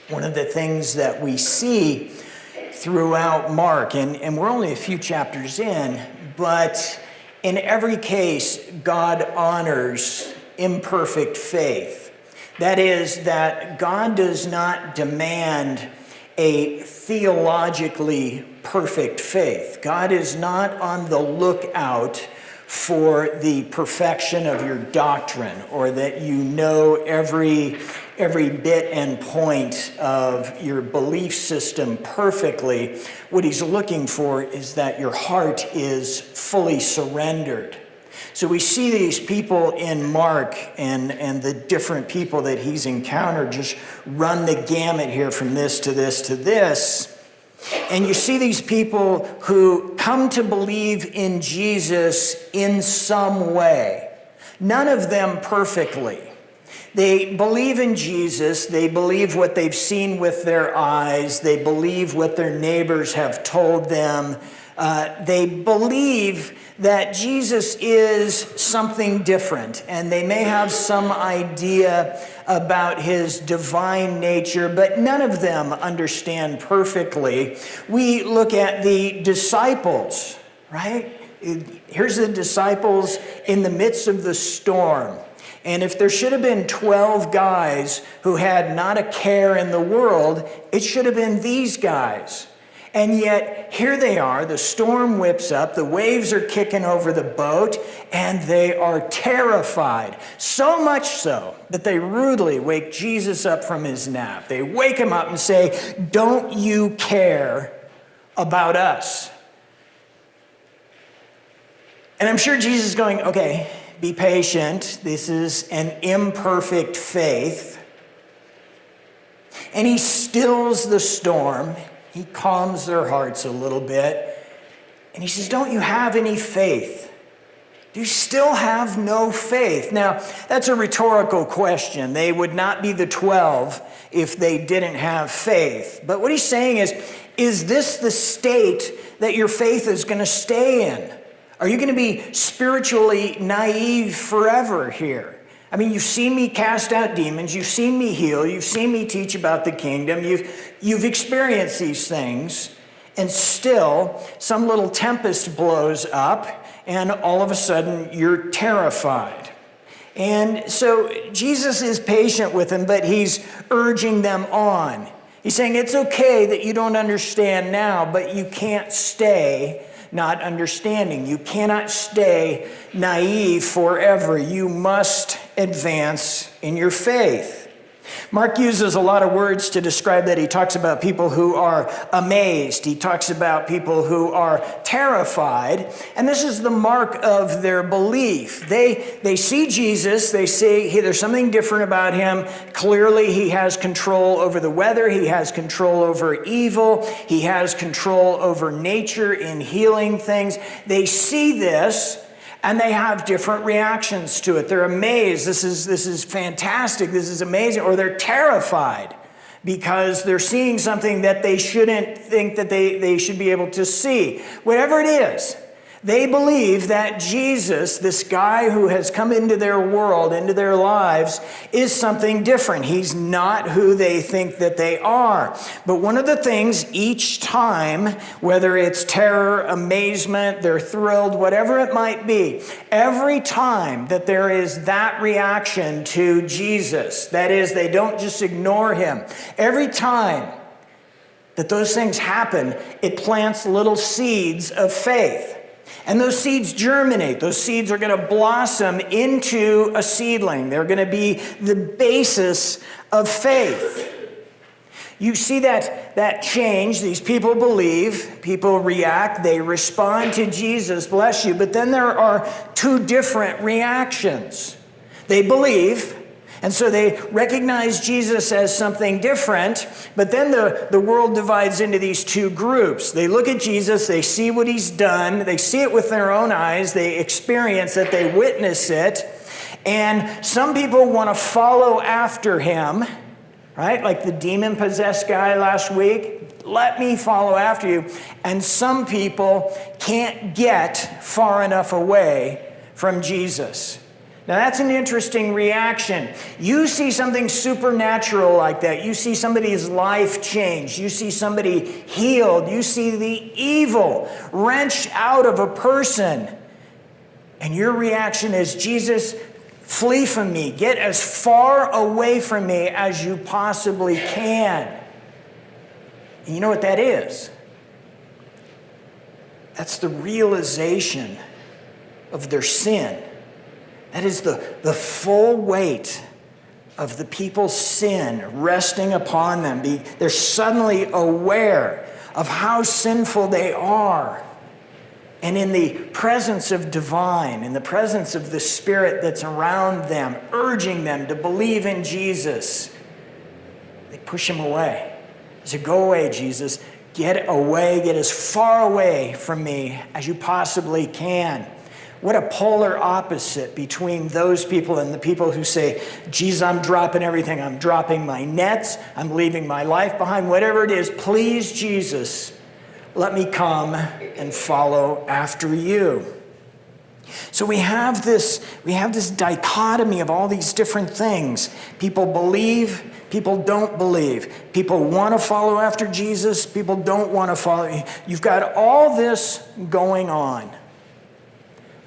One of the things that we see throughout Mark, and we're only a few chapters in, but in every case, God honors imperfect faith. That is, that God does not demand a theologically perfect faith. God is not on the lookout for the perfection of your doctrine, or that you know every bit and point of your belief system perfectly. What he's looking for is that your heart is fully surrendered. So we see these people in Mark and the different people that he's encountered just run the gamut here from this to this to this. And you see these people who come to believe in Jesus in some way. None of them perfectly. They believe in Jesus. They believe what they've seen with their eyes. They believe what their neighbors have told them. They believe that Jesus is something different, and they may have some idea about his divine nature, but none of them understand perfectly. We look at the disciples, right? Here's the disciples in the midst of the storm. And if there should have been 12 guys who had not a care in the world, it should have been these guys. And yet, here they are, the storm whips up, the waves are kicking over the boat, and they are terrified. So much so that they rudely wake Jesus up from his nap. They wake him up and say, "Don't you care about us?" And I'm sure Jesus is going, okay, be patient. This is an imperfect faith. And he stills the storm. He calms their hearts a little bit. And he says, don't you have any faith? Do you still have no faith? Now, that's a rhetorical question. They would not be the 12 if they didn't have faith. But what he's saying is this the state that your faith is going to stay in? Are you going to be spiritually naive forever here? I mean, you've seen me cast out demons, you've seen me heal, you've seen me teach about the kingdom, you've experienced these things, and still some little tempest blows up, and all of a sudden you're terrified. And so Jesus is patient with them, but he's urging them on. He's saying it's okay that you don't understand now, but you can't stay not understanding. You cannot stay naive forever. You must advance in your faith. Mark uses a lot of words to describe that. He talks about people who are amazed. He talks about people who are terrified. And this is the mark of their belief. They see Jesus. They say, hey, there's something different about him. Clearly, he has control over the weather. He has control over evil. He has control over nature in healing things. They see this, and they have different reactions to it. They're amazed. This is fantastic. This is amazing. Or they're terrified because they're seeing something that they shouldn't think that they should be able to see. Whatever it is, they believe that Jesus, this guy who has come into their world, into their lives, is something different. He's not who they think that they are. But one of the things each time, whether it's terror, amazement, they're thrilled, whatever it might be, every time that there is that reaction to Jesus, that is, they don't just ignore him, every time that those things happen, it plants little seeds of faith. And those seeds germinate. Those seeds are going to blossom into a seedling. They're going to be the basis of faith. You see that change. These people believe, people react, they respond to Jesus, bless you. But then there are two different reactions. They believe, and so they recognize Jesus as something different, but then the world divides into these two groups. They look at Jesus, they see what he's done, they see it with their own eyes, they experience it, they witness it, and some people want to follow after him, right? Like the demon-possessed guy last week. Let me follow after you. And some people can't get far enough away from Jesus. Now that's an interesting reaction. You see something supernatural like that. You see somebody's life changed. You see somebody healed. You see the evil wrenched out of a person. And your reaction is, Jesus, flee from me. Get as far away from me as you possibly can. And you know what that is? That's the realization of their sin. That is the full weight of the people's sin resting upon them. They're suddenly aware of how sinful they are. And in the presence of divine, in the presence of the Spirit that's around them, urging them to believe in Jesus, they push him away. They say, go away, Jesus. Get away, get as far away from me as you possibly can. What a polar opposite between those people and the people who say, Jesus, I'm dropping everything. I'm dropping my nets. I'm leaving my life behind. Whatever it is, please, Jesus, let me come and follow after you. So we have this dichotomy of all these different things. People believe, people don't believe. People want to follow after Jesus, people don't want to follow. You've got all this going on.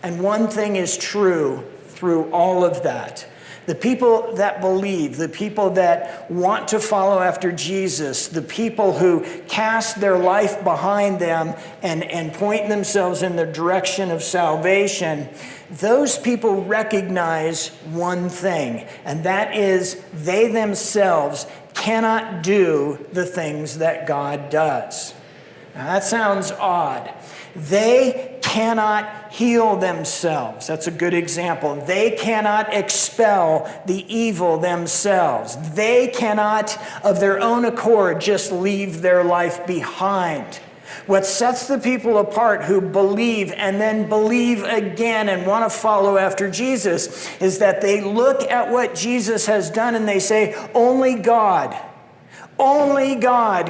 And one thing is true through all of that. The people that believe, the people that want to follow after Jesus, the people who cast their life behind them and point themselves in the direction of salvation, those people recognize one thing, and that is they themselves cannot do the things that God does. Now that sounds odd. They cannot heal themselves. That's a good example. They cannot expel the evil themselves. They cannot, of their own accord, just leave their life behind. What sets the people apart who believe and then believe again and want to follow after Jesus is that they look at what Jesus has done and they say, only God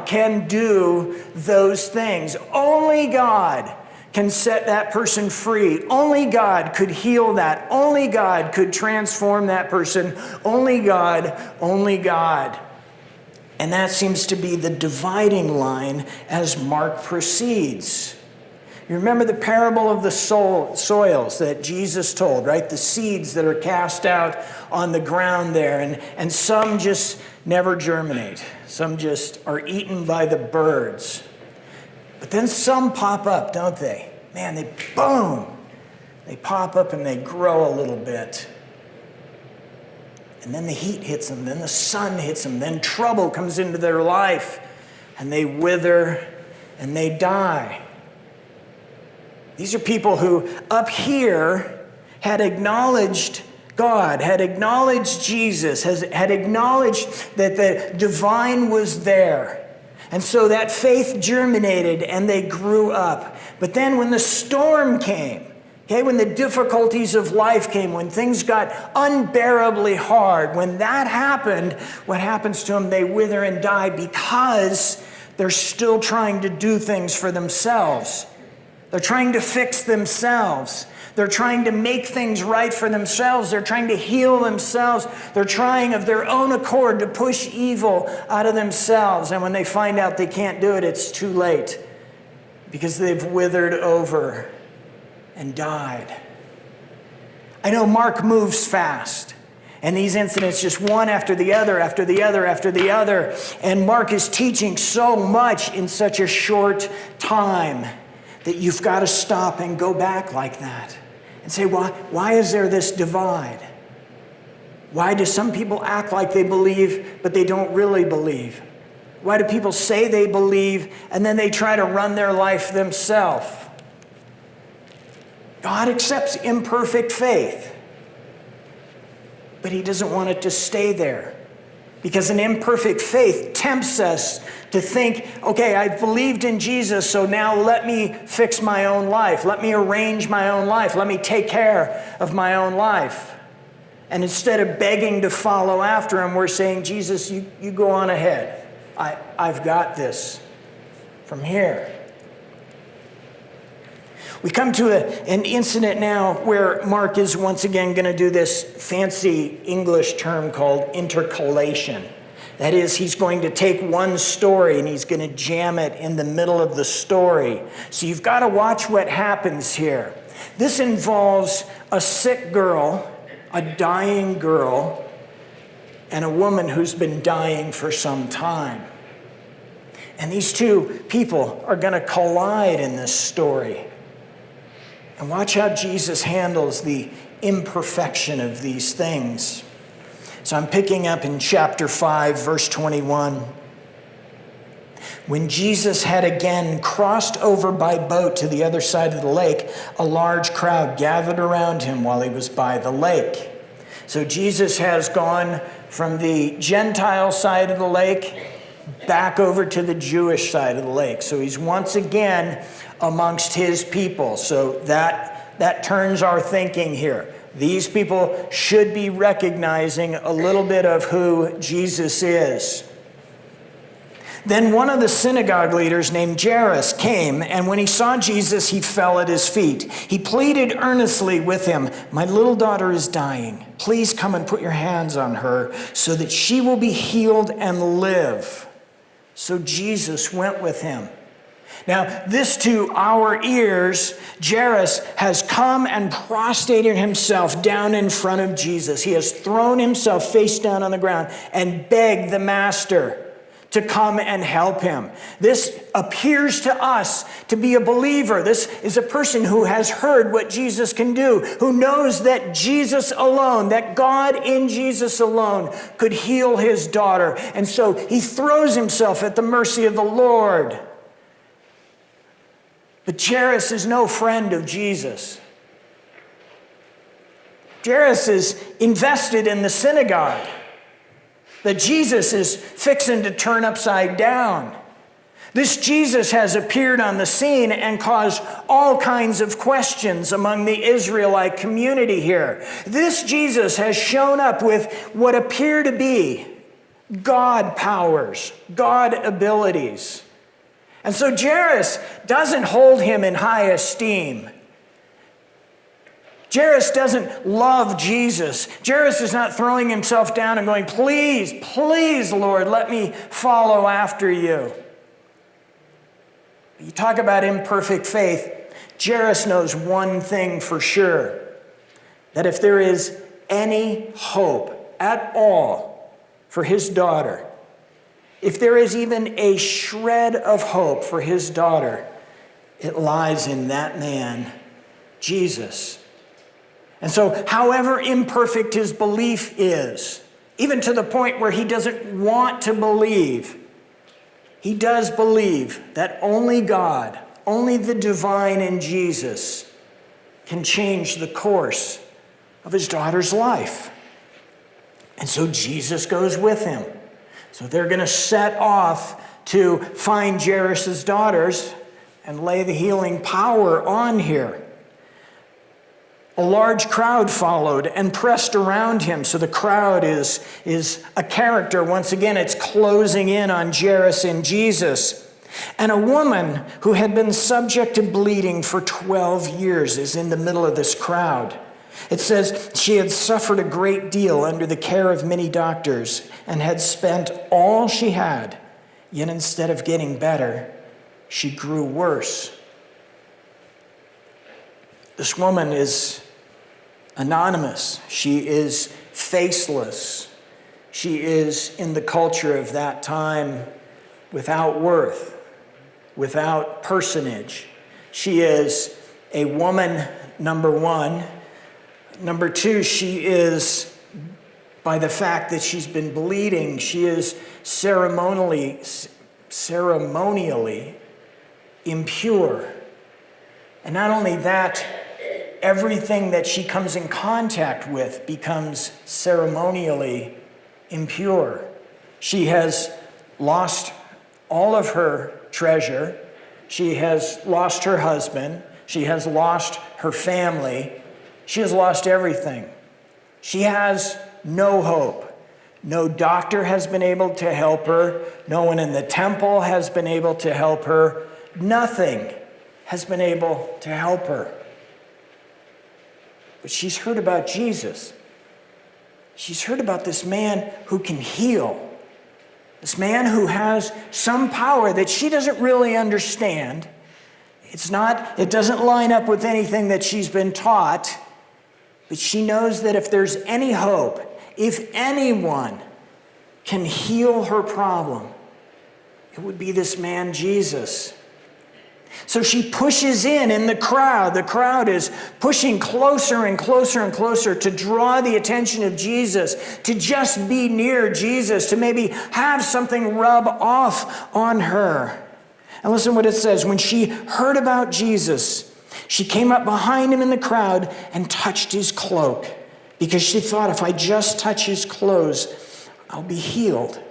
can do those things. Only God can set that person free. Only God could heal that. Only God could transform that person. Only God, only God. And that seems to be the dividing line as Mark proceeds. You remember the parable of the soils that Jesus told, right? The seeds that are cast out on the ground there, and some just never germinate. Some just are eaten by the birds. But then some pop up, don't they? Man, they pop up and they grow a little bit. And then the heat hits them, then the sun hits them, then trouble comes into their life, and they wither and they die. These are people who up here had acknowledged God, had acknowledged Jesus, had acknowledged that the divine was there. And so that faith germinated and they grew up. But then when the storm came, okay, when the difficulties of life came, when things got unbearably hard, when that happened, what happens to them? They wither and die because they're still trying to do things for themselves. They're trying to fix themselves. They're trying to make things right for themselves. They're trying to heal themselves. They're trying of their own accord to push evil out of themselves. And when they find out they can't do it, it's too late because they've withered over and died. I know Mark moves fast. And these incidents just one after the other, after the other, after the other. And Mark is teaching so much in such a short time that you've got to stop and go back like that and say, why is there this divide? Why do some people act like they believe, but they don't really believe? Why do people say they believe, and then they try to run their life themselves? God accepts imperfect faith, but he doesn't want it to stay there. Because an imperfect faith tempts us to think, okay, I've believed in Jesus, so now let me fix my own life. Let me arrange my own life. Let me take care of my own life. And instead of begging to follow after him, we're saying, Jesus, you go on ahead. I've got this from here. We come to an incident now where Mark is once again going to do this fancy English term called intercalation. That is, he's going to take one story and he's going to jam it in the middle of the story. So you've got to watch what happens here. This involves a sick girl, a dying girl, and a woman who's been dying for some time. And these two people are going to collide in this story. And watch how Jesus handles the imperfection of these things. So I'm picking up in chapter 5, verse 21. When Jesus had again crossed over by boat to the other side of the lake, a large crowd gathered around him while he was by the lake. So Jesus has gone from the Gentile side of the lake back over to the Jewish side of the lake. So he's once again amongst his people. So that turns our thinking here. These people should be recognizing a little bit of who Jesus is. Then one of the synagogue leaders named Jairus came, and when he saw Jesus, he fell at his feet. He pleaded earnestly with him, "My little daughter is dying. Please come and put your hands on her so that she will be healed and live." So Jesus went with him. Now, this to our ears, Jairus has come and prostrated himself down in front of Jesus. He has thrown himself face down on the ground and begged the master to come and help him. This appears to us to be a believer. This is a person who has heard what Jesus can do, who knows that Jesus alone, that God in Jesus alone could heal his daughter. And so he throws himself at the mercy of the Lord. But Jairus is no friend of Jesus. Jairus is invested in the synagogue that Jesus is fixing to turn upside down. This Jesus has appeared on the scene and caused all kinds of questions among the Israelite community here. This Jesus has shown up with what appear to be God powers, God abilities. And so Jairus doesn't hold him in high esteem. Jairus doesn't love Jesus. Jairus is not throwing himself down and going, "Please, please, Lord, let me follow after you." You talk about imperfect faith. Jairus knows one thing for sure, that if there is any hope at all for his daughter, if there is even a shred of hope for his daughter, it lies in that man, Jesus. And so, however imperfect his belief is, even to the point where he doesn't want to believe, he does believe that only God, only the divine in Jesus, can change the course of his daughter's life. And so Jesus goes with him. So they're going to set off to find Jairus' daughters and lay the healing power on here. A large crowd followed and pressed around him. So the crowd is a character. Once again, it's closing in on Jairus and Jesus. And a woman who had been subject to bleeding for 12 years is in the middle of this crowd. It says she had suffered a great deal under the care of many doctors and had spent all she had, yet instead of getting better, she grew worse. This woman is anonymous. She is faceless. She is, in the culture of that time, without worth, without personage. She is a woman, number one. Number two, she is, by the fact that she's been bleeding, she is ceremonially impure. And not only that, everything that she comes in contact with becomes ceremonially impure. She has lost all of her treasure. She has lost her husband. She has lost her family. She has lost everything. She has no hope. No doctor has been able to help her. No one in the temple has been able to help her. Nothing has been able to help her. But she's heard about Jesus. She's heard about this man who can heal. This man who has some power that she doesn't really understand. It doesn't line up with anything that she's been taught. But she knows that if there's any hope, if anyone can heal her problem, it would be this man, Jesus. So she pushes in the crowd. The crowd is pushing closer and closer and closer to draw the attention of Jesus, to just be near Jesus, to maybe have something rub off on her. And listen what it says. When she heard about Jesus, she came up behind him in the crowd and touched his cloak, because she thought, if I just touch his clothes, I'll be healed.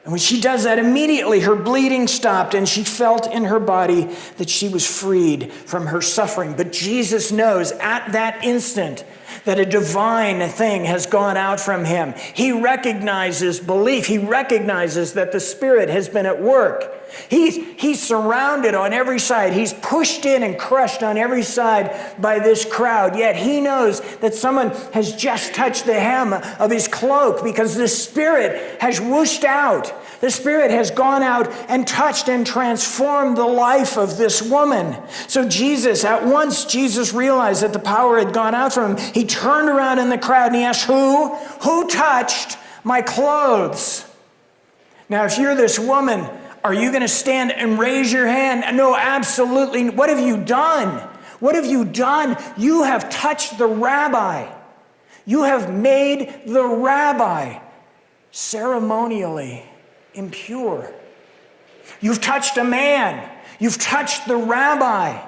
And when she does that, immediately her bleeding stopped, and she felt in her body that she was freed from her suffering. But Jesus knows at that instant that a divine thing has gone out from him. He recognizes belief. He recognizes that the Spirit has been at work. He's surrounded on every side. He's pushed in and crushed on every side by this crowd. Yet he knows that someone has just touched the hem of his cloak, because the Spirit has whooshed out. The Spirit has gone out and touched and transformed the life of this woman. So at once Jesus realized that the power had gone out from him. He turned around in the crowd and he asked, Who touched my clothes? Now, if you're this woman, are you going to stand and raise your hand? No, absolutely. What have you done? What have you done? You have touched the rabbi. You have made the rabbi ceremonially impure. You've touched a man. You've touched the rabbi.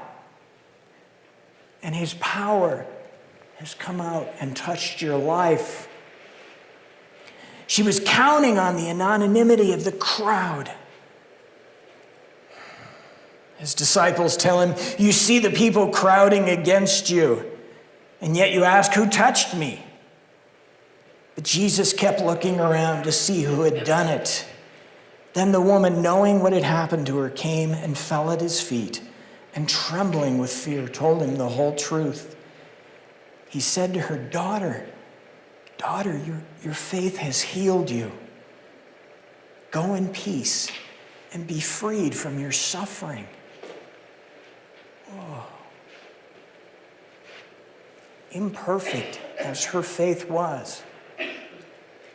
And his power has come out and touched your life. She was counting on the anonymity of the crowd. His disciples tell him, you see the people crowding against you, and yet you ask, who touched me? But Jesus kept looking around to see who had done it. Then the woman, knowing what had happened to her, came and fell at his feet, and trembling with fear, told him the whole truth. He said to her, Daughter, your faith has healed you. Go in peace and be freed from your suffering. Oh. Imperfect as her faith was,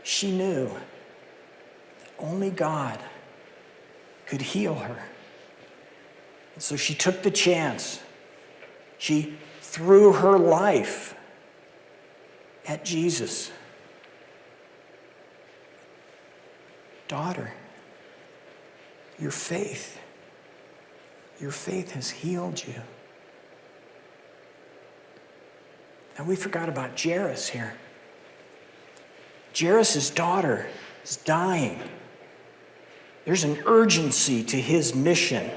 she knew that only God could heal her. And so she took the chance. She threw her life at Jesus. Daughter, your faith has healed you. Now, we forgot about Jairus here. Jairus' daughter is dying. There's an urgency to his mission.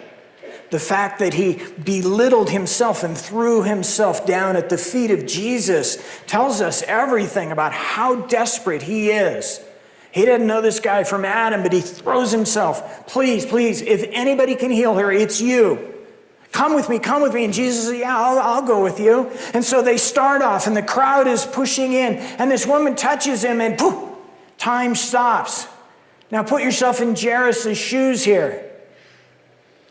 The fact that he belittled himself and threw himself down at the feet of Jesus tells us everything about how desperate he is. He didn't know this guy from Adam, but he throws himself. Please, if anybody can heal her, it's you. Come with me. And Jesus says, yeah, I'll go with you. And so they start off, and the crowd is pushing in, and this woman touches him, and poof, time stops. Now put yourself in Jairus' shoes here.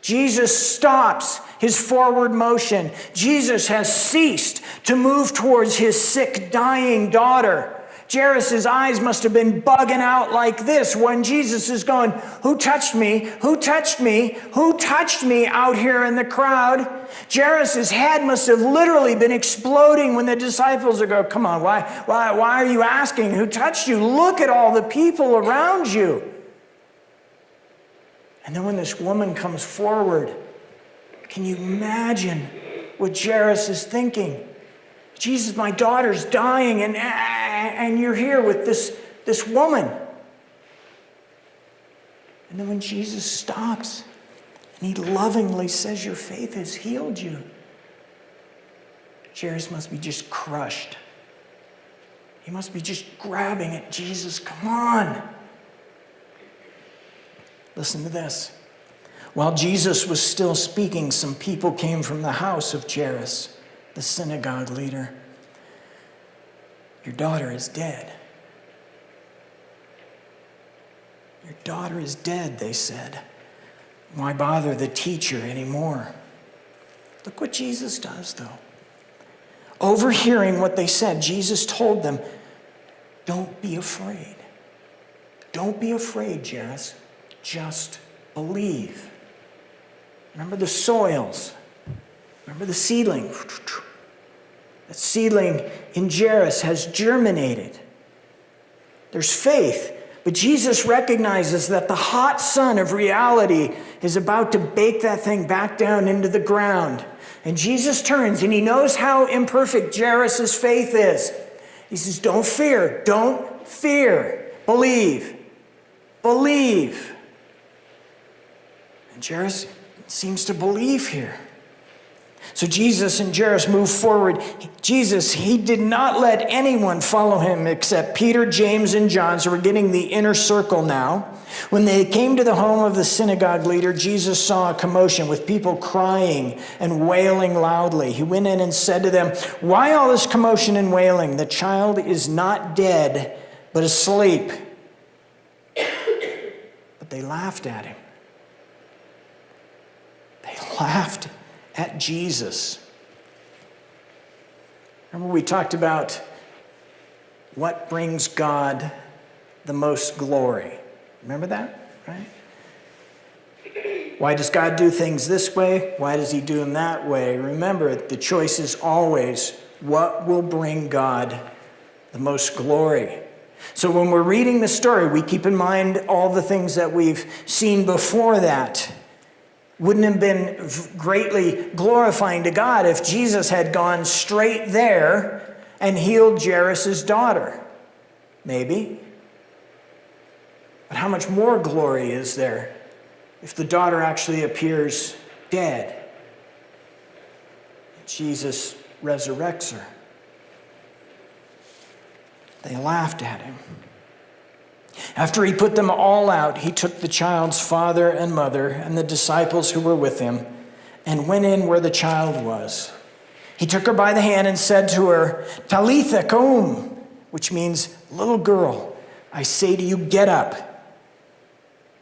Jesus stops his forward motion. Jesus has ceased to move towards his sick, dying daughter. Jairus' eyes must have been bugging out like this when Jesus is going, who touched me? Who touched me? Who touched me out here in the crowd? Jairus' head must have literally been exploding when the disciples are going, come on, why are you asking who touched you? Look at all the people around you. And then when this woman comes forward, can you imagine what Jairus is thinking? Jesus, my daughter's dying, and you're here with this woman. And then when Jesus stops, and he lovingly says, your faith has healed you, Jairus must be just crushed. He must be just grabbing at Jesus. Come on. Listen to this. While Jesus was still speaking, some people came from the house of Jairus, the synagogue leader. Your daughter is dead. Your daughter is dead, they said. Why bother the teacher anymore? Look what Jesus does, though. Overhearing what they said, Jesus told them, don't be afraid. Don't be afraid, Jairus. Just believe. Remember the soils. Remember the seedling. The seedling in Jairus has germinated. There's faith. But Jesus recognizes that the hot sun of reality is about to bake that thing back down into the ground. And Jesus turns, and he knows how imperfect Jairus' faith is. He says, don't fear. Don't fear. Believe. Believe. And Jairus seems to believe here. So Jesus and Jairus move forward. Jesus, he did not let anyone follow him except Peter, James, and John. So we're getting the inner circle now. When they came to the home of the synagogue leader, Jesus saw a commotion with people crying and wailing loudly. He went in and said to them, why all this commotion and wailing? The child is not dead, but asleep. But they laughed at him. They laughed at Jesus. Remember we talked about what brings God the most glory. Remember that, right? Why does God do things this way? Why does he do them that way? Remember, the choice is always what will bring God the most glory. So when we're reading the story, we keep in mind all the things that we've seen before that. Wouldn't have been greatly glorifying to God if Jesus had gone straight there and healed Jairus' daughter. Maybe. But how much more glory is there if the daughter actually appears dead? Jesus resurrects her. They laughed at him. After he put them all out, he took the child's father and mother and the disciples who were with him and went in where the child was. He took her by the hand and said to her, Talitha koum, which means, little girl, I say to you, get up.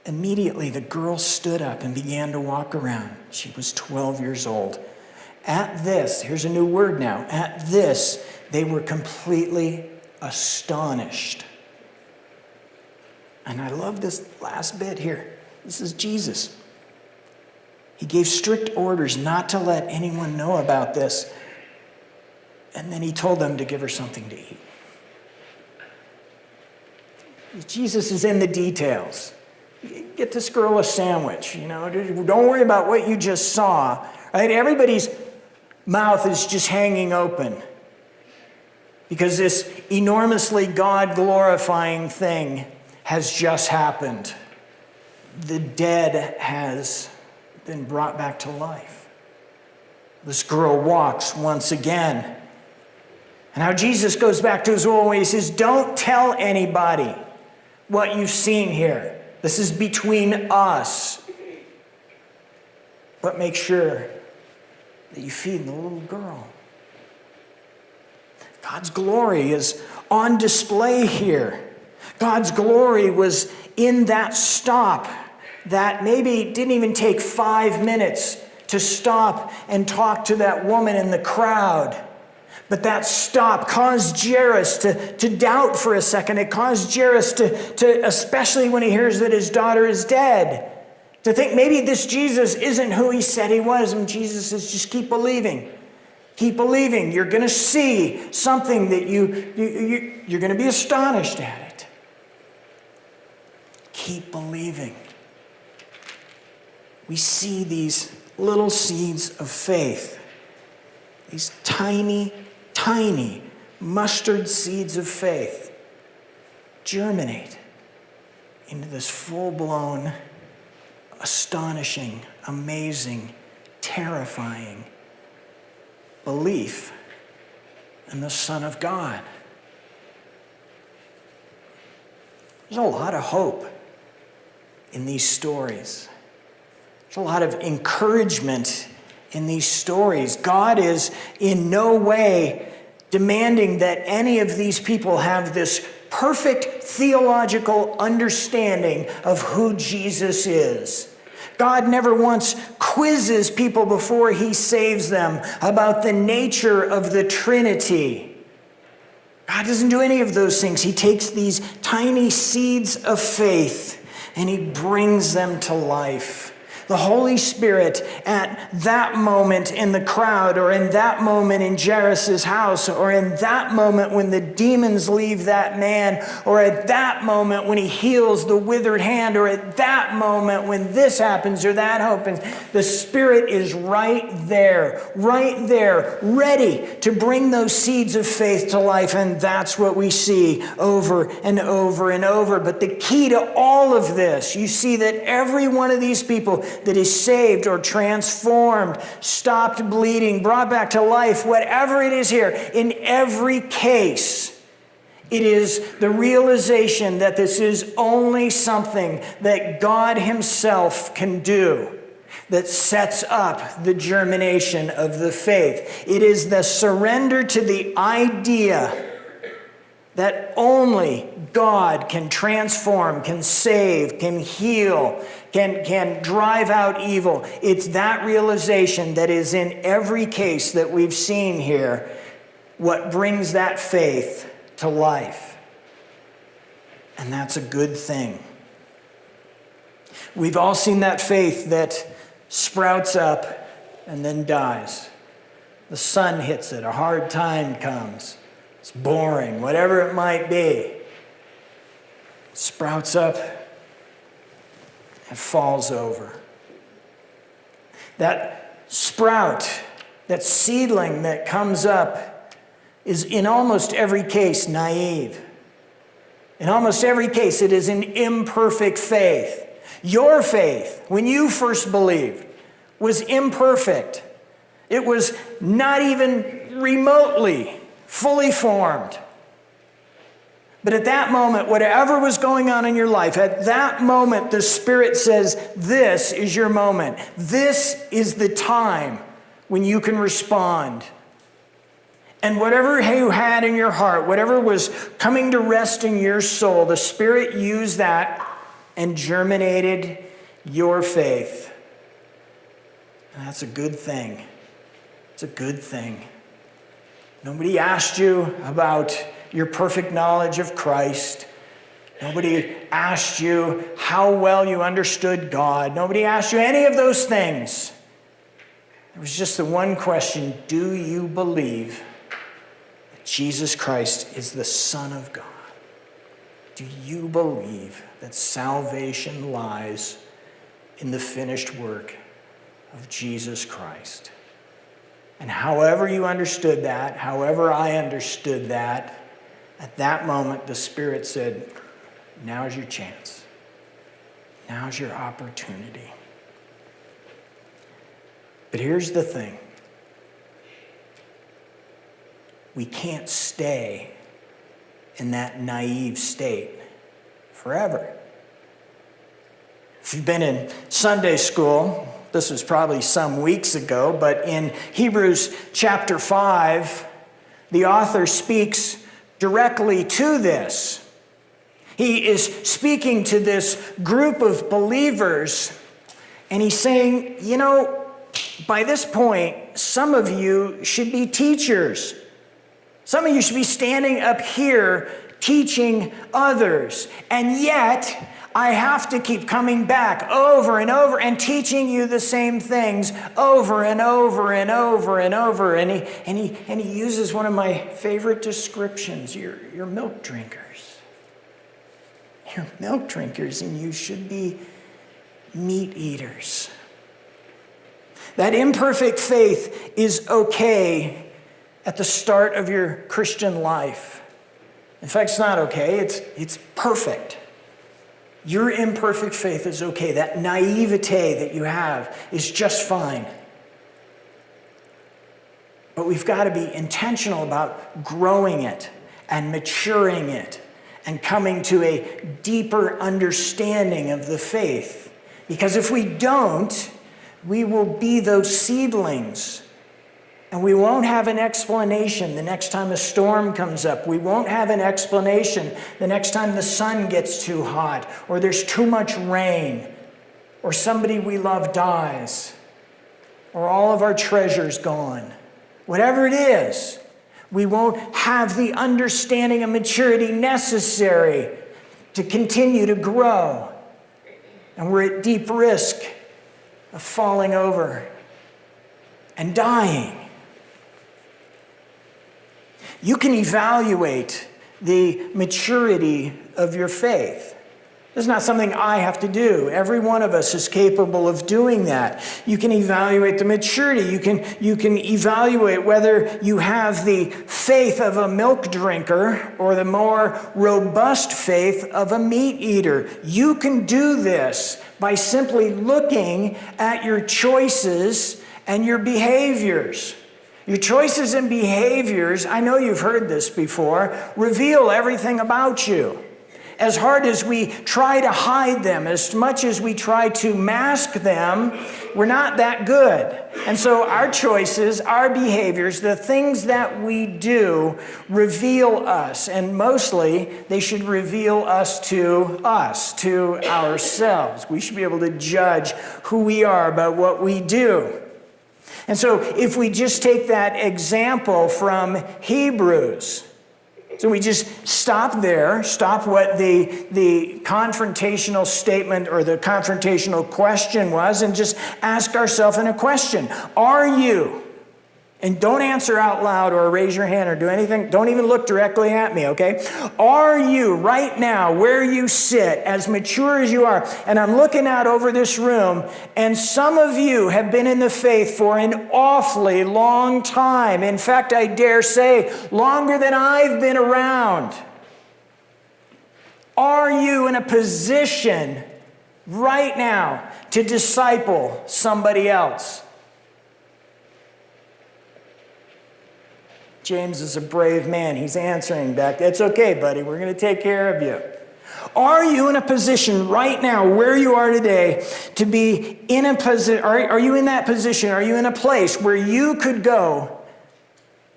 Immediately the girl stood up and began to walk around. She was 12 years old. At this, here's a new word now, at this, they were completely astonished. And I love this last bit here. This is Jesus. He gave strict orders not to let anyone know about this. And then he told them to give her something to eat. Jesus is in the details. Get this girl a sandwich, Don't worry about what you just saw. Right? Everybody's mouth is just hanging open. Because this enormously God-glorifying thing has just happened. The dead has been brought back to life. This girl walks once again. And how Jesus goes back to his old way. He says, don't tell anybody what you've seen here. This is between us. But make sure that you feed the little girl. God's glory is on display here. God's glory was in that stop that maybe didn't even take 5 minutes to stop and talk to that woman in the crowd. But that stop caused Jairus to doubt for a second. It caused Jairus to, especially when he hears that his daughter is dead, to think maybe this Jesus isn't who he said he was. And Jesus says, just keep believing. Keep believing. You're going to see something that you're going to be astonished at it. Keep believing. We see these little seeds of faith. These tiny, tiny mustard seeds of faith germinate into this full-blown, astonishing, amazing, terrifying belief in the Son of God. There's a lot of hope in these stories. There's a lot of encouragement in these stories. God is in no way demanding that any of these people have this perfect theological understanding of who Jesus is. God never once quizzes people before he saves them about the nature of the Trinity. God doesn't do any of those things. He takes these tiny seeds of faith and he brings them to life. The Holy Spirit at that moment in the crowd, or in that moment in Jairus' house, or in that moment when the demons leave that man, or at that moment when he heals the withered hand, or at that moment when this happens or that happens, the Spirit is right there, ready to bring those seeds of faith to life. And that's what we see over and over and over. But the key to all of this, you see that every one of these people that is saved or transformed, stopped bleeding, brought back to life, whatever it is here, in every case, it is the realization that this is only something that God himself can do that sets up the germination of the faith. It is the surrender to the idea that only God can transform, can save, can heal, can drive out evil. It's that realization that is in every case that we've seen here what brings that faith to life. And that's a good thing. We've all seen that faith that sprouts up and then dies. The sun hits it, a hard time comes. It's boring, whatever it might be. It sprouts up and falls over. That sprout, that seedling that comes up is in almost every case naive. In almost every case, it is an imperfect faith. Your faith, when you first believed, was imperfect. It was not even remotely fully formed. But at that moment, whatever was going on in your life, at that moment, the Spirit says, this is your moment. This is the time when you can respond. And whatever you had in your heart, whatever was coming to rest in your soul, the Spirit used that and germinated your faith. And that's a good thing. It's a good thing. Nobody asked you about your perfect knowledge of Christ. Nobody asked you how well you understood God. Nobody asked you any of those things. It was just the one question: do you believe that Jesus Christ is the Son of God? Do you believe that salvation lies in the finished work of Jesus Christ? And however you understood that, however I understood that, at that moment the Spirit said, now's your chance. Now's your opportunity. But here's the thing. We can't stay in that naive state forever. If you've been in Sunday school, this was probably some weeks ago, but in Hebrews chapter 5, the author speaks directly to this. He is speaking to this group of believers, and he's saying, you know, by this point, some of you should be teachers. Some of you should be standing up here teaching others. And yet, I have to keep coming back over and over and teaching you the same things over and over and over and over. And he uses one of my favorite descriptions. You're milk drinkers. You're milk drinkers, and you should be meat eaters. That imperfect faith is okay at the start of your Christian life. In fact, it's not okay. It's perfect. Your imperfect faith is okay. That naivete that you have is just fine. But we've got to be intentional about growing it and maturing it and coming to a deeper understanding of the faith. Because if we don't, We will be those seedlings. And we won't have an explanation the next time a storm comes up. We won't have an explanation the next time the sun gets too hot, or there's too much rain, or somebody we love dies, or all of our treasures gone. Whatever it is, we won't have the understanding and maturity necessary to continue to grow. And we're at deep risk of falling over and dying. You can evaluate the maturity of your faith. This is not something I have to do. Every one of us is capable of doing that. You can evaluate the maturity. You can evaluate whether you have the faith of a milk drinker or the more robust faith of a meat eater. You can do this by simply looking at your choices and your behaviors. Your choices and behaviors, I know you've heard this before, reveal everything about you. As hard as we try to hide them, as much as we try to mask them, we're not that good. And so our choices, our behaviors, the things that we do reveal us. And mostly, they should reveal us, to ourselves. We should be able to judge who we are by what we do. And so if we just take that example from Hebrews, so we just stop there, stop what the confrontational statement or the confrontational question was, and just ask ourselves a question. Are you, and don't answer out loud or raise your hand or do anything, don't even look directly at me, okay? Are you right now, where you sit, as mature as you are, and I'm looking out over this room, and some of you have been in the faith for an awfully long time. In fact, I dare say, longer than I've been around. Are you in a position right now to disciple somebody else? James is a brave man. He's answering back. It's okay, buddy. We're going to take care of you. Are you in a position right now, where you are today, to be in a position? Are you in that position? Are you in a place where you could go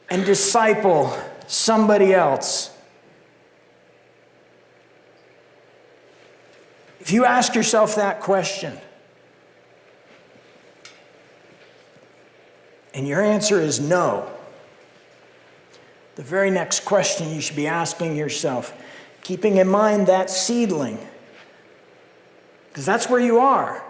and disciple somebody else? If you ask yourself that question, and your answer is no, the very next question you should be asking yourself, keeping in mind that seedling, because that's where you are.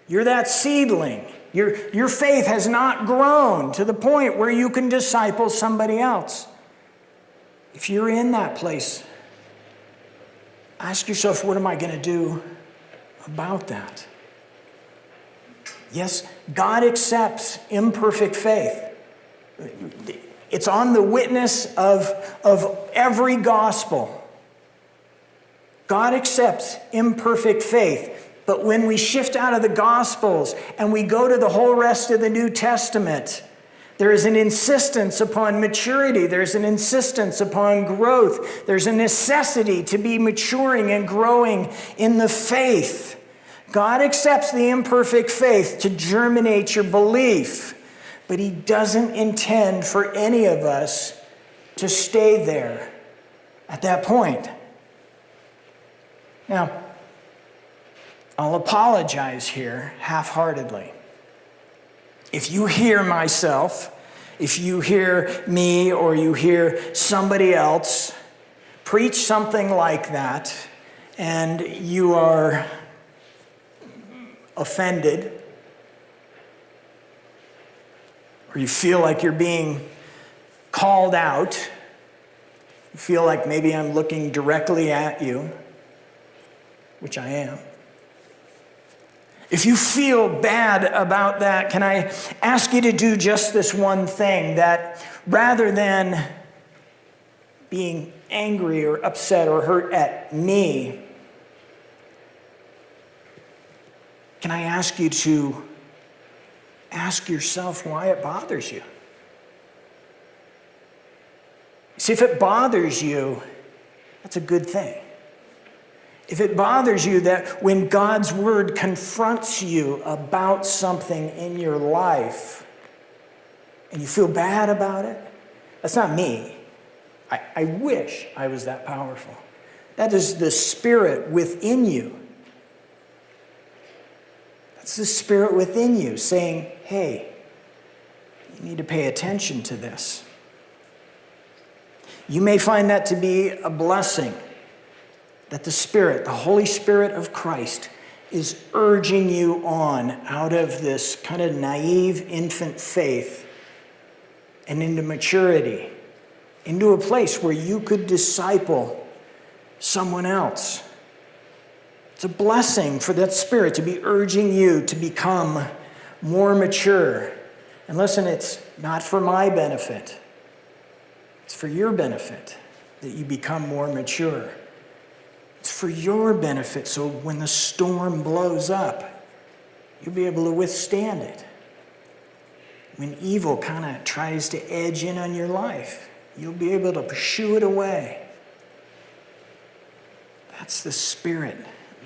You're that seedling. Your faith has not grown to the point where you can disciple somebody else. If you're in that place, ask yourself, what am I going to do about that? Yes, God accepts imperfect faith. It's on the witness of every gospel. God accepts imperfect faith. But when we shift out of the Gospels and we go to the whole rest of the New Testament, there is an insistence upon maturity. There's an insistence upon growth. There's a necessity to be maturing and growing in the faith. God accepts the imperfect faith to germinate your belief. But he doesn't intend for any of us to stay there at that point. Now, I'll apologize here half-heartedly. If you hear myself, if you hear me or you hear somebody else preach something like that, and you are offended, or you feel like you're being called out, you feel like maybe I'm looking directly at you, which I am. If you feel bad about that, can I ask you to do just this one thing, that rather than being angry or upset or hurt at me, can I ask you to ask yourself why it bothers you? See, if it bothers you, that's a good thing. if it bothers you that when God's word confronts you about something in your life and you feel bad about it, that's not me. I wish I was that powerful. That is the Spirit within you. That's the Spirit within you saying, hey, you need to pay attention to this. You may find that to be a blessing, that the Spirit, the Holy Spirit of Christ, is urging you on out of this kind of naive infant faith and into maturity, into a place where you could disciple someone else. It's a blessing for that Spirit to be urging you to become more mature. And listen, it's not for my benefit. It's for your benefit that you become more mature. It's for your benefit, so when the storm blows up, you'll be able to withstand it. When evil kind of tries to edge in on your life, you'll be able to shoo it away. That's the Spirit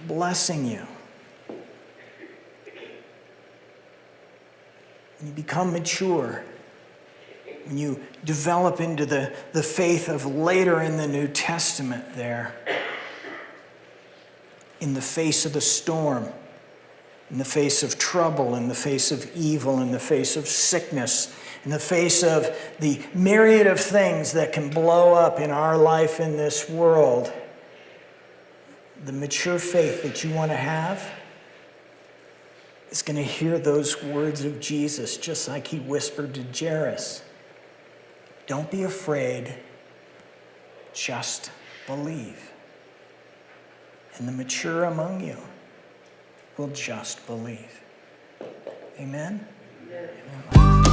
blessing you. When you become mature, when you develop into the faith of later in the New Testament there, in the face of the storm, in the face of trouble, in the face of evil, in the face of sickness, in the face of the myriad of things that can blow up in our life in this world, the mature faith that you want to have is going to hear those words of Jesus, just like he whispered to Jairus. Don't be afraid, just believe. And the mature among you will just believe. Amen? Amen.